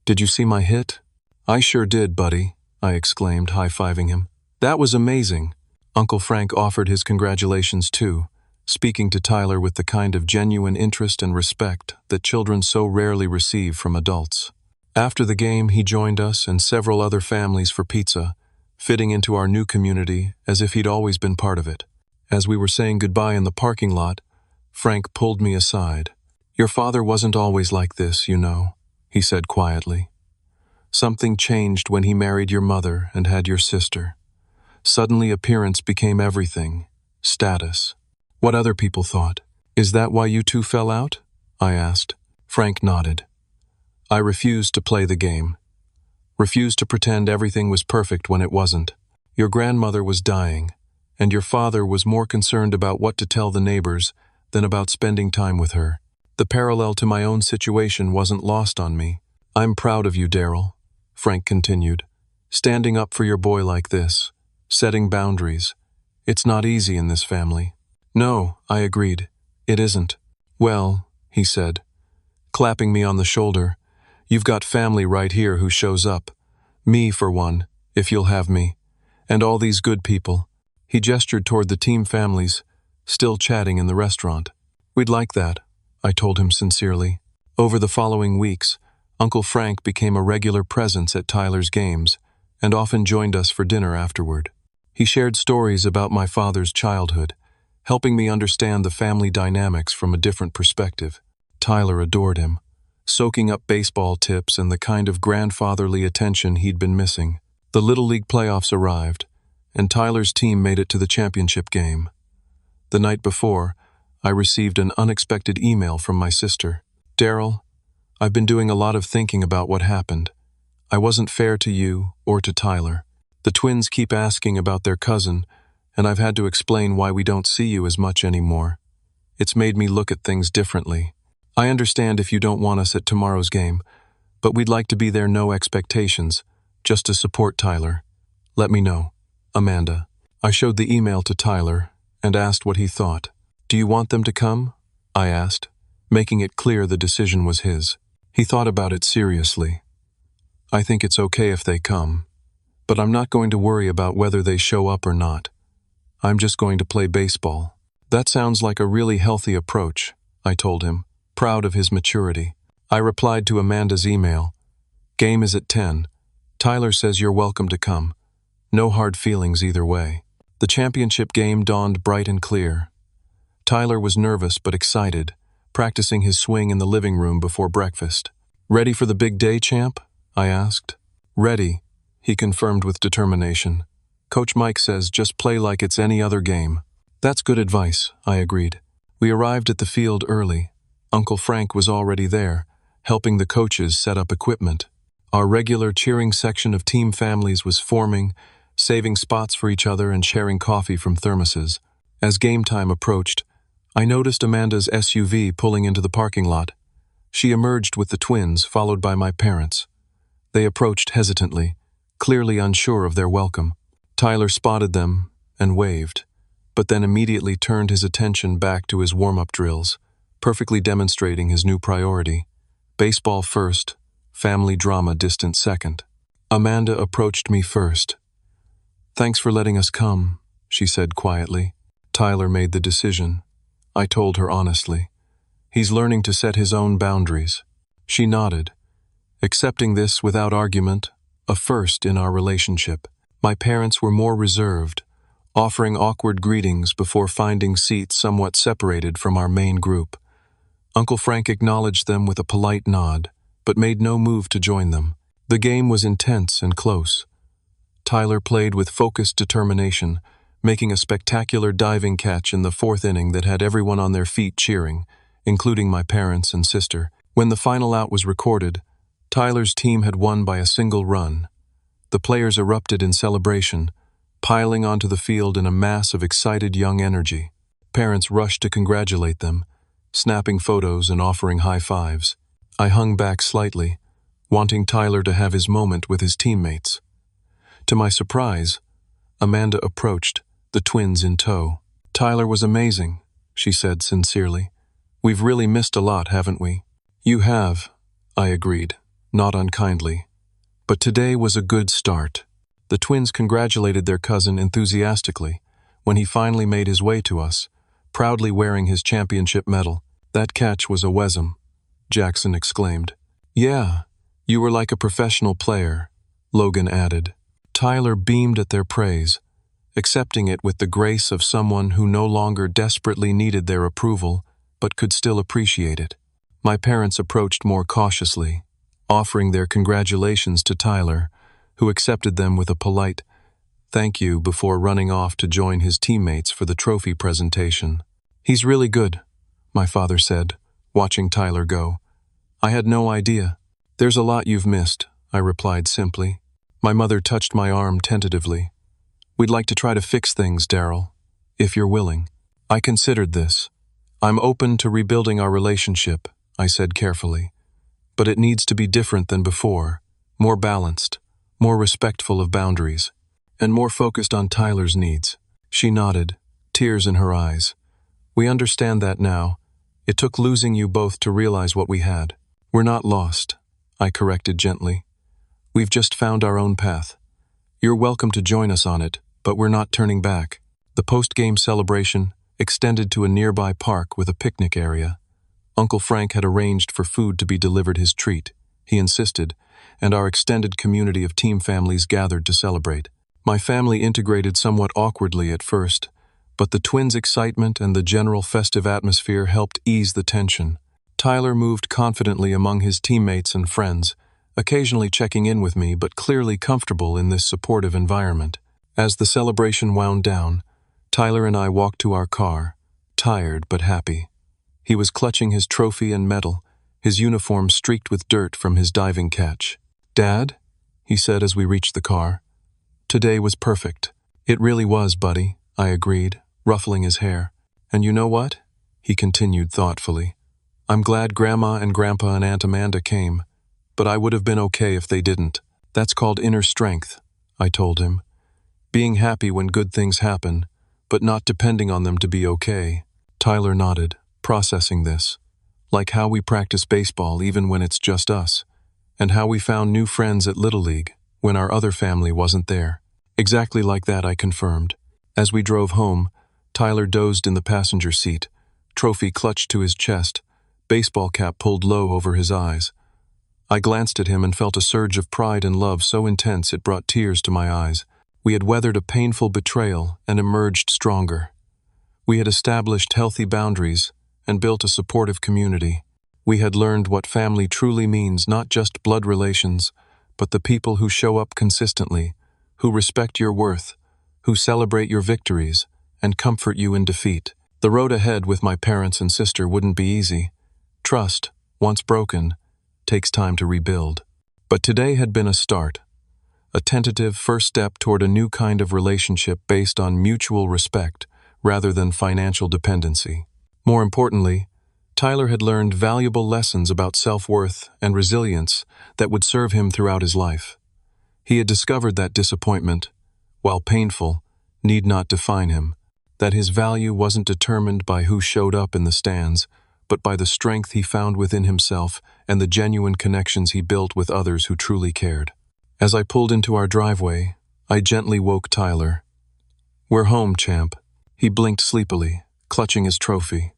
Did you see my hit?" "I sure did, buddy," I exclaimed, high-fiving him. "That was amazing." Uncle Frank offered his congratulations too, speaking to Tyler with the kind of genuine interest and respect that children so rarely receive from adults. After the game, he joined us and several other families for pizza, fitting into our new community as if he'd always been part of it. As we were saying goodbye in the parking lot, Frank pulled me aside. "Your father wasn't always like this, you know," he said quietly. "Something changed when he married your mother and had your sister. Suddenly appearance became everything, status. What other people thought. Is that why you two fell out?" I asked. Frank nodded. "I refused to play the game. Refused to pretend everything was perfect when it wasn't. Your grandmother was dying, and your father was more concerned about what to tell the neighbors than about spending time with her. The parallel to my own situation wasn't lost on me. I'm proud of you, Daryl," Frank continued. "Standing up for your boy like this, setting boundaries. It's not easy in this family." "No," I agreed. "It isn't." "Well," he said, clapping me on the shoulder, "you've got family right here who shows up. Me, for one, if you'll have me. And all these good people." He gestured toward the team families, still chatting in the restaurant. "We'd like that," I told him sincerely. Over the following weeks, Uncle Frank became a regular presence at Tyler's games and often joined us for dinner afterward. He shared stories about my father's childhood, helping me understand the family dynamics from a different perspective. Tyler adored him, soaking up baseball tips and the kind of grandfatherly attention he'd been missing. The Little League playoffs arrived, and Tyler's team made it to the championship game. The night before, I received an unexpected email from my sister. "Daryl, I've been doing a lot of thinking about what happened. I wasn't fair to you or to Tyler. The twins keep asking about their cousin, and I've had to explain why we don't see you as much anymore. It's made me look at things differently. I understand if you don't want us at tomorrow's game, but we'd like to be there, no expectations, just to support Tyler. Let me know. Amanda." I showed the email to Tyler and asked what he thought. "Do you want them to come?" I asked, making it clear the decision was his. He thought about it seriously. "I think it's okay if they come, but I'm not going to worry about whether they show up or not. I'm just going to play baseball." "That sounds like a really healthy approach," I told him, proud of his maturity. I replied to Amanda's email. "Game is at 10. Tyler says you're welcome to come. No hard feelings either way." The championship game dawned bright and clear. Tyler was nervous but excited, practicing his swing in the living room before breakfast. "Ready for the big day, champ?" I asked. "Ready," he confirmed with determination. "Coach Mike says just play like it's any other game." "That's good advice," I agreed. We arrived at the field early. Uncle Frank was already there, helping the coaches set up equipment. Our regular cheering section of team families was forming, saving spots for each other and sharing coffee from thermoses. As game time approached, I noticed Amanda's SUV pulling into the parking lot. She emerged with the twins, followed by my parents. They approached hesitantly, clearly unsure of their welcome. Tyler spotted them and waved, but then immediately turned his attention back to his warm-up drills, perfectly demonstrating his new priority. Baseball first, family drama distant second. Amanda approached me first. "Thanks for letting us come," she said quietly. "Tyler made the decision," I told her honestly. "He's learning to set his own boundaries." She nodded, accepting this without argument, a first in our relationship. My parents were more reserved, offering awkward greetings before finding seats somewhat separated from our main group. Uncle Frank acknowledged them with a polite nod, but made no move to join them. The game was intense and close. Tyler played with focused determination, making a spectacular diving catch in the fourth inning that had everyone on their feet cheering, including my parents and sister. When the final out was recorded, Tyler's team had won by a single run. The players erupted in celebration, piling onto the field in a mass of excited young energy. Parents rushed to congratulate them, snapping photos and offering high fives. I hung back slightly, wanting Tyler to have his moment with his teammates. To my surprise, Amanda approached, the twins in tow. "Tyler was amazing," she said sincerely. "We've really missed a lot, haven't we?" "You have," I agreed, not unkindly. "But today was a good start." The twins congratulated their cousin enthusiastically when he finally made his way to us, proudly wearing his championship medal. "That catch was a Wesem," Jackson exclaimed. "Yeah, you were like a professional player," Logan added. Tyler beamed at their praise, accepting it with the grace of someone who no longer desperately needed their approval, but could still appreciate it. My parents approached more cautiously, offering their congratulations to Tyler, who accepted them with a polite "thank you" before running off to join his teammates for the trophy presentation. "He's really good," my father said, watching Tyler go. "I had no idea." "There's a lot you've missed," I replied simply. My mother touched my arm tentatively. "We'd like to try to fix things, Daryl, if you're willing." I considered this. "I'm open to rebuilding our relationship," I said carefully. "But it needs to be different than before, more balanced, more respectful of boundaries, and more focused on Tyler's needs." She nodded, tears in her eyes. "We understand that now. It took losing you both to realize what we had. We're not lost," I corrected gently. "We've just found our own path. You're welcome to join us on it, but we're not turning back." The post-game celebration extended to a nearby park with a picnic area. Uncle Frank had arranged for food to be delivered his treat. He insisted, and our extended community of team families gathered to celebrate. My family integrated somewhat awkwardly at first, but the twins' excitement and the general festive atmosphere helped ease the tension. Tyler moved confidently among his teammates and friends, occasionally checking in with me but clearly comfortable in this supportive environment. As the celebration wound down, Tyler and I walked to our car, tired but happy. He was clutching his trophy and medal, his uniform streaked with dirt from his diving catch. "Dad," he said as we reached the car, "today was perfect." "It really was, buddy," I agreed, ruffling his hair. "And you know what?" he continued thoughtfully. "I'm glad Grandma and Grandpa and Aunt Amanda came, but I would have been okay if they didn't. That's called inner strength," I told him. "Being happy when good things happen, but not depending on them to be okay." Tyler nodded, processing this. Like how we practice baseball even when it's just us, and how we found new friends at Little League when our other family wasn't there. Exactly like that, I confirmed. As we drove home, Tyler dozed in the passenger seat, trophy clutched to his chest, baseball cap pulled low over his eyes. I glanced at him and felt a surge of pride and love so intense it brought tears to my eyes. We had weathered a painful betrayal and emerged stronger. We had established healthy boundaries and built a supportive community. We had learned what family truly means, not just blood relations, but the people who show up consistently, who respect your worth, who celebrate your victories, and comfort you in defeat. The road ahead with my parents and sister wouldn't be easy. Trust, once broken, takes time to rebuild. But today had been a start, a tentative first step toward a new kind of relationship based on mutual respect rather than financial dependency. More importantly, Tyler had learned valuable lessons about self-worth and resilience that would serve him throughout his life. He had discovered that disappointment, while painful, need not define him, that his value wasn't determined by who showed up in the stands, but by the strength he found within himself and the genuine connections he built with others who truly cared. As I pulled into our driveway, I gently woke Tyler. "We're home, champ." He blinked sleepily, clutching his trophy.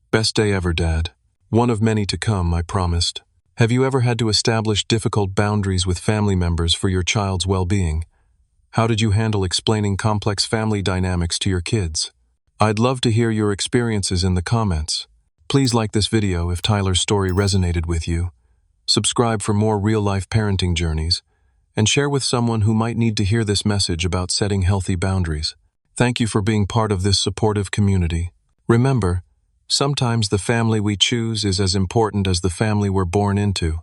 "Best day ever, Dad. One of many to come, I promised." Have you ever had to establish difficult boundaries with family members for your child's well-being? How did you handle explaining complex family dynamics to your kids? I'd love to hear your experiences in the comments. Please like this video if Tyler's story resonated with you. Subscribe for more real-life parenting journeys, and share with someone who might need to hear this message about setting healthy boundaries. Thank you for being part of this supportive community. Remember, sometimes the family we choose is as important as the family we're born into.